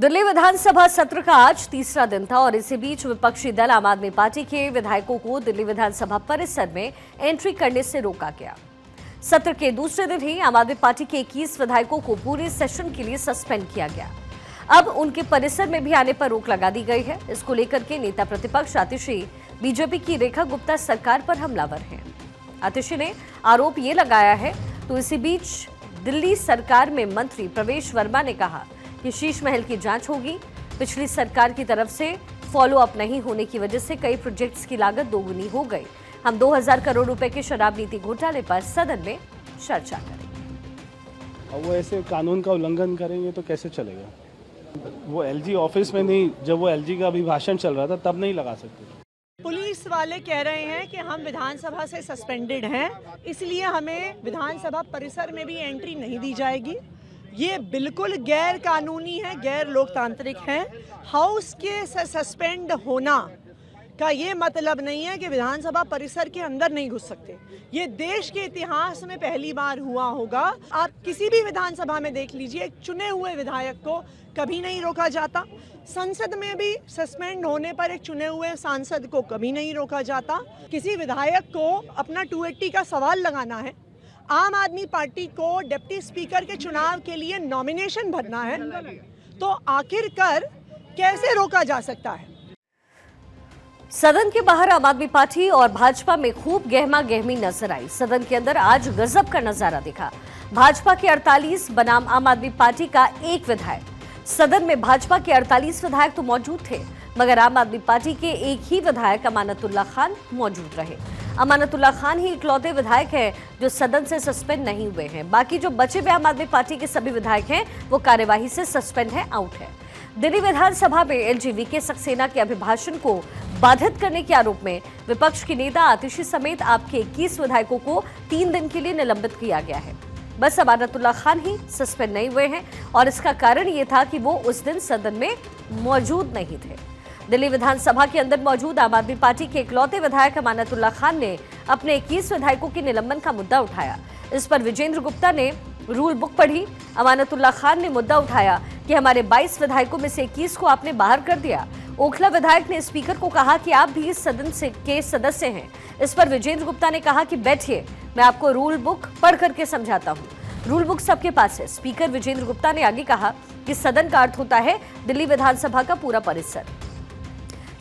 दिल्ली विधानसभा सत्र का आज तीसरा दिन था और इसी बीच विपक्षी दल आम आदमी पार्टी के विधायकों को दिल्ली विधानसभा परिसर में एंट्री करने से रोका गया। सत्र के दूसरे दिन ही आम आदमी पार्टी के 21 विधायकों को पूरे सेशन के लिए सस्पेंड किया गया। अब उनके परिसर में भी आने पर रोक लगा दी गई है। इसको लेकर के नेता प्रतिपक्ष आतिशी बीजेपी की रेखा गुप्ता सरकार पर हमलावर हैं। आतिशी ने आरोप ये लगाया है तो इसी बीच दिल्ली सरकार में मंत्री प्रवेश वर्मा ने कहा कि शीश महल की जांच होगी। पिछली सरकार की तरफ से फॉलो अप नहीं होने की वजह से कई प्रोजेक्ट्स की लागत दोगुनी हो गई। हम 2000 करोड़ रुपए के शराब नीति घोटाले पर सदन में चर्चा करेंगे। अब वो ऐसे कानून का उल्लंघन करेंगे तो कैसे चलेगा। वो एलजी ऑफिस में नहीं, जब वो एलजी का अभिभाषण चल रहा था तब नहीं लगा सकते। पुलिस वाले कह रहे हैं कि हम विधानसभा से सस्पेंडेड हैं, इसलिए हमें विधानसभा परिसर में भी एंट्री नहीं दी जाएगी। ये बिल्कुल गैर कानूनी है, गैर लोकतांत्रिक है। हाउस के सस्पेंड होना का ये मतलब नहीं है कि विधानसभा परिसर के अंदर नहीं घुस सकते। ये देश के इतिहास में पहली बार हुआ होगा। आप किसी भी विधानसभा में देख लीजिए, एक चुने हुए विधायक को कभी नहीं रोका जाता। संसद में भी सस्पेंड होने पर एक चुने हुए सांसद को कभी नहीं रोका जाता। किसी विधायक को अपना 280 का सवाल लगाना है, आम आदमी पार्टी को डिप्टी स्पीकर के चुनाव के लिए नॉमिनेशन भरना है, तो आखिरकार कैसे रोका जा सकता है। सदन के बाहर आम आदमी पार्टी और भाजपा में खूब गहमा गहमी नजर आई। सदन के अंदर आज गजब का नजारा दिखा। भाजपा के 48 बनाम आम आदमी पार्टी का एक विधायक। सदन में भाजपा के 48 विधायक तो मौजूद थे, मगर आम आदमी पार्टी के एक ही विधायक अमानतुल्लाह खान मौजूद रहे। अमानतुल्लाह खान ही इकलौते विधायक हैं जो सदन से सस्पेंड नहीं हुए हैं। बाकी जो बचे हुए आम आदमी पार्टी के सभी विधायक हैं वो कार्यवाही से सस्पेंड है, आउट है। दिल्ली विधानसभा में एलजीवी सक्सेना के अभिभाषण को बाधित करने के आरोप में विपक्ष के नेता आतिशी समेत आपके 21 विधायकों को 3 दिन के लिए निलंबित किया गया है। बस अमानतुल्लाह खान ही सस्पेंड नहीं हुए हैं और इसका कारण ये था कि वो उस दिन सदन में मौजूद नहीं थे। दिल्ली विधानसभा के अंदर मौजूद आम आदमी पार्टी के इकलौते विधायक अमानतुल्लाह खान ने अपने 21 विधायकों के निलंबन का मुद्दा उठाया। इस पर विजेंद्र गुप्ता ने रूल बुक पढ़ी। अमानतुल्लाह खान ने मुद्दा उठाया कि हमारे 22 विधायकों में से 21 को आपने बाहर कर दिया। ओखला विधायक ने स्पीकर को कहा कि आप भी इस सदन के सदस्य हैं। इस पर विजेंद्र गुप्ता ने कहा कि बैठिए, मैं आपको रूल बुक पढ़ करके समझाता हूँ। रूल बुक सबके पास है। स्पीकर विजेंद्र गुप्ता ने आगे कहा कि सदन का अर्थ होता है दिल्ली विधानसभा का पूरा परिसर।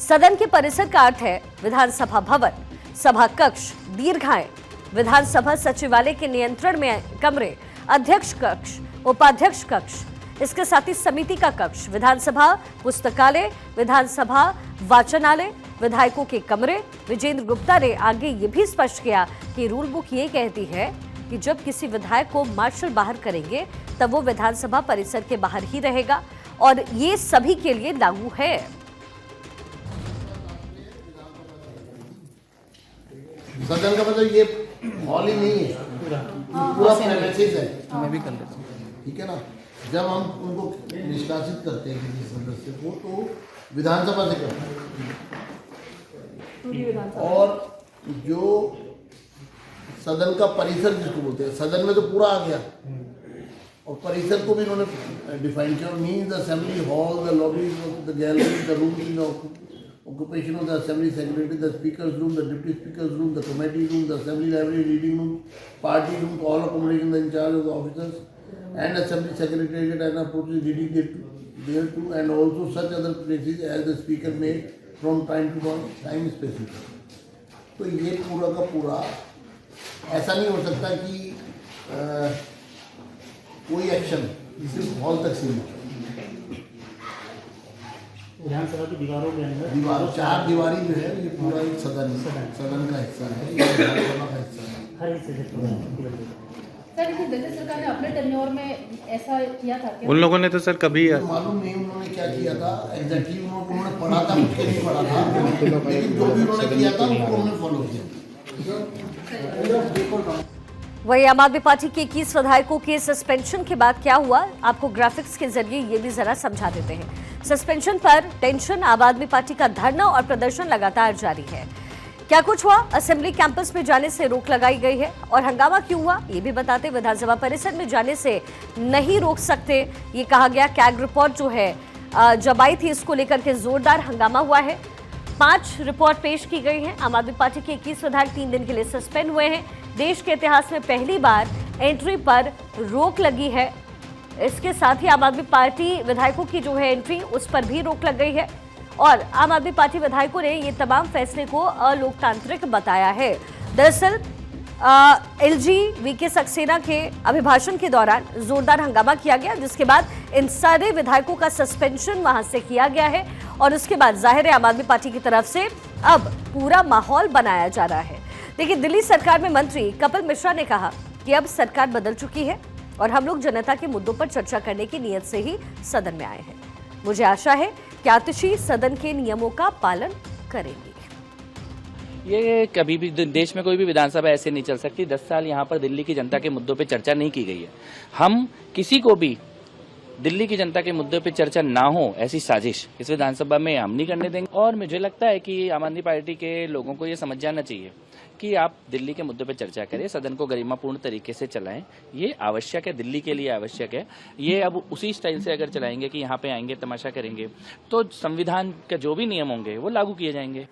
सदन के परिसर का अर्थ है विधानसभा भवन, सभा कक्ष, दीर्घाएं, विधानसभा सचिवालय के नियंत्रण में कमरे, अध्यक्ष कक्ष, उपाध्यक्ष कक्ष, इसके साथ ही समिति का कक्ष, विधानसभा पुस्तकालय, विधानसभा वाचनालय, विधायकों के कमरे। विजेंद्र गुप्ता ने आगे ये भी स्पष्ट किया कि रूल बुक ये कहती है कि जब किसी विधायक को मार्शल बाहर करेंगे तब वो विधानसभा परिसर के बाहर ही रहेगा और ये सभी के लिए लागू है। सदन का मतलब ये हॉल ही नहीं है, पूरा प्रेमिसेस है। मैं भी कर लेता हूँ, ठीक है ना। जब हम उनको निष्कासित करते हैं किसी सदस्य को तो विधानसभा से करते हैं, और जो सदन का परिसर जिसको बोलते हैं, सदन में तो पूरा आ गया और परिसर को भी इन्होंने डिफाइन किया। Means the assembly hall, the lobbies, the gallery, the room, occupation of the assembly secretary, the speaker's room, the deputy speaker's room, the committee room, the assembly library, reading room, party room, all accommodation in charge of the officers and assembly secretariat and approaches reading there too, and also such other places as the speaker may from time to time specific। तो ये पूरा का पूरा ऐसा नहीं हो सकता कि कोई एक्शन सिर्फ हॉल तक सीमित। विधानसभा की दीवारों के अंदर चार दीवारी जो है ये पूरा एक सदन का हिस्सा है, ये विधानसभा का हिस्सा है। हर हिस्से से सर, लेकिन दिल्ली सरकार ने अपने टेन्योर में ऐसा किया था क्या? उन लोगों ने तो सर कभी मालूम नहीं उन्होंने क्या किया था एग्जैक्टली। उन्होंने पढ़ा था, मुझे नहीं पढ़ा था, लेकिन जो भी उन्होंने किया था उसको उन्होंने फॉलो किया। वही आम आदमी पार्टी के 21 विधायकों के सस्पेंशन के बाद क्या हुआ, आपको ग्राफिक्स के जरिए ये भी जरा समझा देते हैं। सस्पेंशन पर टेंशन, आम आदमी पार्टी का धरना और प्रदर्शन लगातार जारी है। क्या कुछ हुआ, असेंबली कैंपस में जाने से रोक लगाई गई है और हंगामा क्यों हुआ ये भी बताते। विधानसभा परिसर में जाने से नहीं रोक सकते, ये कहा गया। कैग रिपोर्ट जो है जब आई थी, इसको लेकर के जोरदार हंगामा हुआ है। 5 रिपोर्ट पेश की गई हैं। आम आदमी पार्टी के 21 विधायक 3 दिन के लिए सस्पेंड हुए हैं। देश के इतिहास में पहली बार एंट्री पर रोक लगी है। इसके साथ ही आम आदमी पार्टी विधायकों की जो है एंट्री, उस पर भी रोक लग गई है और आम आदमी पार्टी विधायकों ने ये तमाम फैसले को अलोकतांत्रिक बताया है। दरअसल एलजी वीके सक्सेना के अभिभाषण के दौरान जोरदार हंगामा किया गया, जिसके बाद इन सारे विधायकों का सस्पेंशन वहां से किया गया है और उसके बाद जाहिर है आम आदमी पार्टी की तरफ से अब पूरा माहौल बनाया जा रहा है। देखिए, दिल्ली सरकार में मंत्री कपिल मिश्रा ने कहा कि अब सरकार बदल चुकी है और हम लोग जनता के मुद्दों पर चर्चा करने की नीयत से ही सदन में आए हैं। मुझे आशा है कि आतिशी सदन के नियमों का पालन करेंगे। ये कभी भी देश में कोई भी विधानसभा ऐसे नहीं चल सकती। 10 साल यहाँ पर दिल्ली की जनता के मुद्दों पे चर्चा नहीं की गई है। हम किसी को भी दिल्ली की जनता के मुद्दों पे चर्चा ना हो ऐसी साजिश इस विधानसभा में हम नहीं करने देंगे। और मुझे लगता है कि आम आदमी पार्टी के लोगों को ये समझ जाना चाहिए कि आप दिल्ली के मुद्दों पे चर्चा करें, सदन को गरिमापूर्ण तरीके से चलाएं। ये आवश्यक है, दिल्ली के लिए आवश्यक है। ये अब उसी स्टाइल से अगर चलाएंगे कि यहाँ पे आएंगे तमाशा करेंगे तो संविधान के जो भी नियम होंगे वो लागू किए जाएंगे।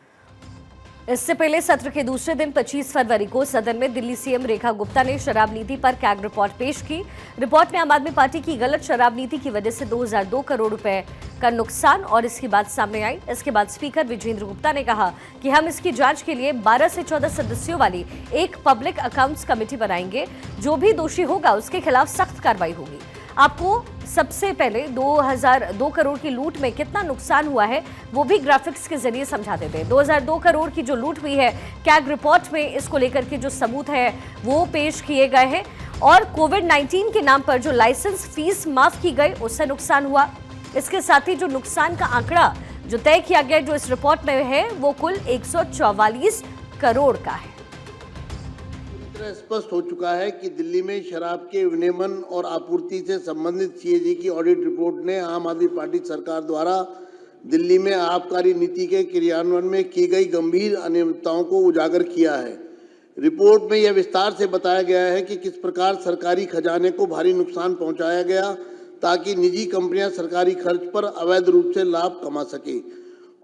इससे पहले सत्र के दूसरे दिन 25 फरवरी को सदन में दिल्ली सीएम रेखा गुप्ता ने शराब नीति पर कैग रिपोर्ट पेश की। रिपोर्ट में आम आदमी पार्टी की गलत शराब नीति की वजह से 2002 करोड़ रुपए का नुकसान और इसकी बात सामने आई। इसके बाद स्पीकर विजेंद्र गुप्ता ने कहा कि हम इसकी जांच के लिए 12 से 14 सदस्यों वाली एक पब्लिक अकाउंट्स कमेटी बनाएंगे। जो भी दोषी होगा उसके खिलाफ सख्त कार्रवाई होगी। आपको सबसे पहले 2002 करोड़ की लूट में कितना नुकसान हुआ है वो भी ग्राफिक्स के जरिए समझा देते हैं। 2002 करोड़ की जो लूट हुई है कैग रिपोर्ट में, इसको लेकर के जो सबूत है वो पेश किए गए हैं और कोविड-19 के नाम पर जो लाइसेंस फीस माफ की गई उससे नुकसान हुआ। इसके साथ ही जो नुकसान का आंकड़ा जो तय किया गया जो इस रिपोर्ट में है वो कुल 144 करोड़ का है। स्पष्ट हो चुका है कि दिल्ली में शराब के विनियमन और आपूर्ति से संबंधित सीएजी की ऑडिट रिपोर्ट ने आम आदमी पार्टी सरकार द्वारा दिल्ली में आबकारी नीति के क्रियान्वयन में की गई गंभीर अनियमितताओं को उजागर किया है। रिपोर्ट में यह विस्तार से बताया गया है कि किस प्रकार सरकारी खजाने को भारी नुकसान पहुंचाया गया ताकि निजी कंपनियां सरकारी खर्च पर अवैध रूप से लाभ कमा सके।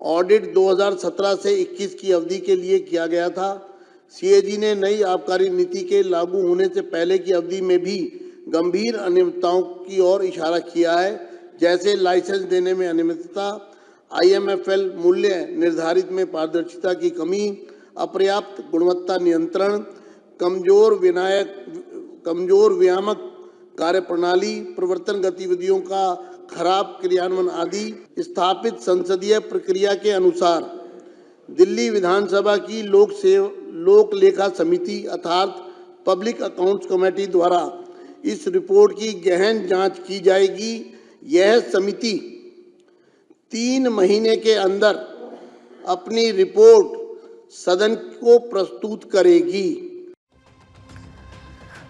ऑडिट 2017 से 21 की अवधि के लिए किया गया था। सीएजी ने नई आबकारी नीति के लागू होने से पहले की अवधि में भी गंभीर अनियमितताओं की ओर इशारा किया है, जैसे लाइसेंस देने में अनियमितता, आईएमएफएल मूल्य निर्धारित में पारदर्शिता की कमी, अपर्याप्त गुणवत्ता नियंत्रण, कमजोर विनियामक कार्यप्रणाली, प्रवर्तन गतिविधियों का खराब क्रियान्वयन आदि। स्थापित संसदीय प्रक्रिया के अनुसार दिल्ली विधानसभा की लोक लेखा समिति अर्थात पब्लिक अकाउंट्स कमेटी द्वारा इस रिपोर्ट की गहन जांच की जाएगी। यह समिति 3 महीने के अंदर अपनी रिपोर्ट सदन को प्रस्तुत करेगी।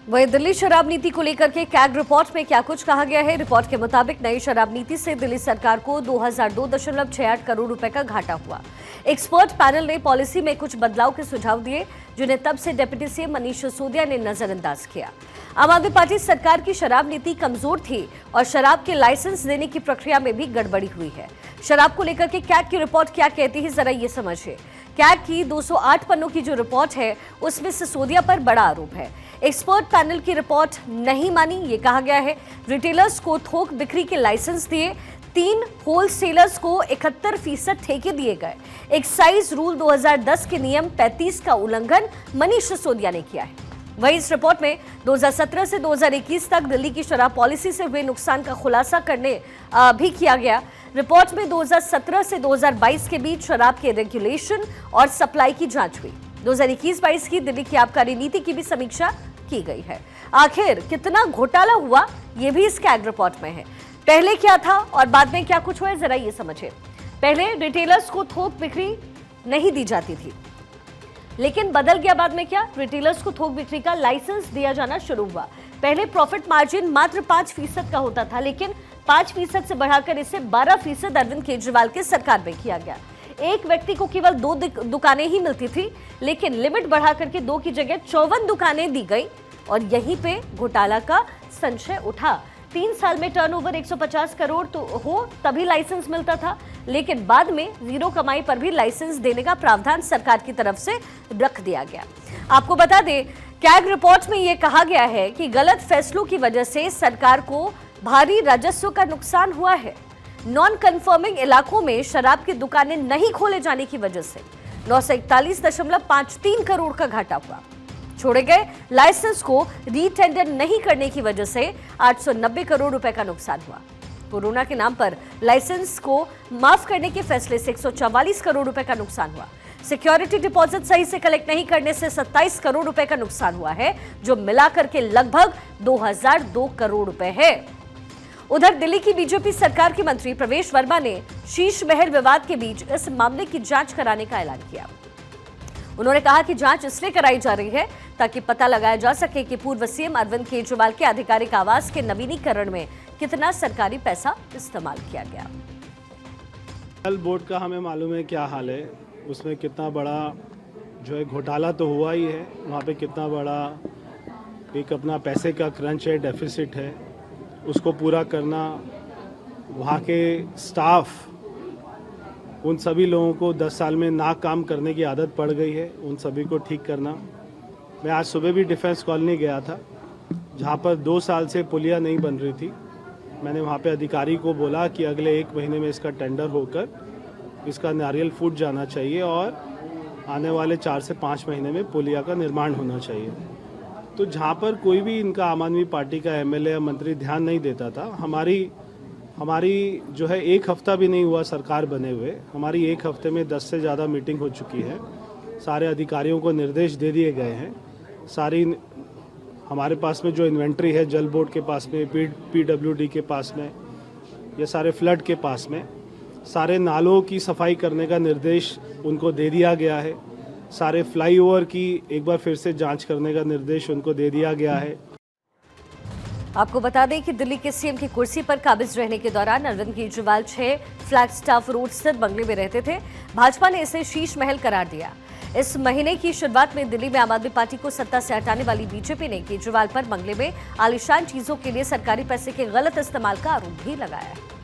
वही दिल्ली शराब नीति को लेकर के कैग रिपोर्ट में क्या कुछ कहा गया है। रिपोर्ट के मुताबिक नई शराब नीति से दिल्ली सरकार को 2002.68 करोड़ रुपए का घाटा हुआ। एक्सपर्ट पैनल ने पॉलिसी में कुछ बदलाव के सुझाव दिए जिन्हें तब से डिप्टी सीएम मनीष सिसोदिया ने नजरअंदाज किया। आम आदमी पार्टी सरकार की शराब नीति कमजोर थी और शराब के लाइसेंस देने की प्रक्रिया में भी गड़बड़ी हुई है। शराब को लेकर के कैग की रिपोर्ट क्या कहती है, जरा ये समझिए। कैग की 208 पन्नों की जो रिपोर्ट है उसमें सिसोदिया पर बड़ा आरोप है। एक्सपर्ट पैनल की रिपोर्ट नहीं मानी, ये कहा गया है। रिटेलर्स को थोक बिक्री के लाइसेंस दिए, 3 होलसेलर्स को 71% ठेके दिए गए। एक्साइज रूल 2010 के नियम 35 का उल्लंघन मनीष सिसोदिया ने किया है। वहीं इस रिपोर्ट में 2017 से 2021 तक दिल्ली की शराब पॉलिसी से हुए नुकसान का खुलासा करने भी किया गया। रिपोर्ट में 2017 से 2022 के बीच शराब के रेगुलेशन और सप्लाई की जांच हुई। 2021-22 की दिल्ली की आबकारी नीति की भी समीक्षा की गई है। आखिर कितना घोटाला हुआ ये भी इस कैग रिपोर्ट में है। पहले क्या था और बाद में क्या कुछ हुआ, जरा ये समझिए। पहले रिटेलर्स को थोक बिक्री नहीं दी जाती थी, लेकिन बदल गया बाद में क्या, रिटेलर्स को थोक बिक्री का लाइसेंस दिया जाना शुरू हुआ। पहले प्रॉफिट मार्जिन मात्र 5% का होता था, लेकिन 5% से बढ़ाकर इसे 12% अरविंद केजरीवाल की सरकार में किया गया। एक व्यक्ति को केवल 2 दुकानें ही मिलती थी, लेकिन लिमिट बढ़ाकर के 2 की जगह 54 दुकानें दी गई और यहीं पे घोटाला का संशय उठा। 3 साल में टर्नओवर 150 करोड़ तो हो तभी लाइसेंस मिलता था, लेकिन बाद में जीरो कमाई पर भी लाइसेंस देने का प्रावधान सरकार की तरफ से रख दिया गया। आपको बता दें, कैग रिपोर्ट में यह कहा गया है कि गलत फैसलों की वजह से सरकार को भारी राजस्व का नुकसान हुआ है। नॉन कन्फर्मिंग इलाकों में शराब की दुकानें नहीं खोले जाने की वजह से 941.53 करोड़ का घाटा हुआ। छोड़े गए लाइसेंस को रीटेंडर नहीं करने की वजह से 890 करोड़ रुपए का नुकसान हुआ। कोरोना के नाम पर लाइसेंस को माफ करने के फैसले से 144 करोड़ रुपए का नुकसान हुआ। सिक्योरिटी डिपॉजिट सही से कलेक्ट नहीं करने से 27 करोड़ रुपए का नुकसान हुआ है, जो मिलाकर के लगभग 2002 करोड़ रुपए है। उधर दिल्ली की बीजेपी सरकार के मंत्री प्रवेश वर्मा ने शीश महल विवाद के बीच इस मामले की जांच कराने का ऐलान किया। उन्होंने कहा कि जांच इसलिए कराई जा रही है ताकि पता लगाया जा सके कि पूर्व सीएम अरविंद केजरीवाल के आधिकारिक आवास के नवीनीकरण में कितना सरकारी पैसा इस्तेमाल किया गया। जल बोर्ड का हमें मालूम है क्या हाल है, उसमें कितना बड़ा जो है घोटाला तो हुआ ही है, वहाँ पे कितना बड़ा एक अपना पैसे का क्रंच है, डेफिसिट है, उसको पूरा करना, वहाँ के स्टाफ उन सभी लोगों को 10 साल में ना काम करने की आदत पड़ गई है, उन सभी को ठीक करना। मैं आज सुबह भी डिफेंस कॉलोनी गया था, जहाँ पर 2 साल से पुलिया नहीं बन रही थी। मैंने वहाँ पे अधिकारी को बोला कि अगले 1 महीने में इसका टेंडर होकर इसका नारियल फूट जाना चाहिए और आने वाले 4 से 5 महीने में पुलिया का निर्माण होना चाहिए। तो जहाँ पर कोई भी इनका आम आदमी पार्टी का एमएलए या मंत्री ध्यान नहीं देता था, हमारी जो है 1 हफ्ता भी नहीं हुआ सरकार बने हुए, हमारी 1 हफ्ते में 10 से ज़्यादा मीटिंग हो चुकी है। सारे अधिकारियों को निर्देश दे दिए गए हैं। सारी हमारे पास में जो इन्वेंट्री है जल बोर्ड के पास में, पीडब्ल्यूडी के पास में, ये सारे फ्लड के पास में, सारे नालों की सफाई करने का निर्देश उनको दे दिया गया है। सारे फ्लाईओवर की एक बार फिर से जांच करने का निर्देश उनको दे दिया गया है। आपको बता दें कि दिल्ली के सीएम की कुर्सी पर काबिज रहने के दौरान अरविंद केजरीवाल 6 फ्लैगस्टाफ रोड स्थित बंगले में रहते थे। भाजपा ने इसे शीश महल करार दिया। इस महीने की शुरुआत में दिल्ली में आम आदमी पार्टी को सत्ता से हटाने वाली बीजेपी ने केजरीवाल पर बंगले में आलीशान चीजों के लिए सरकारी पैसे के गलत इस्तेमाल का आरोप भी लगाया है।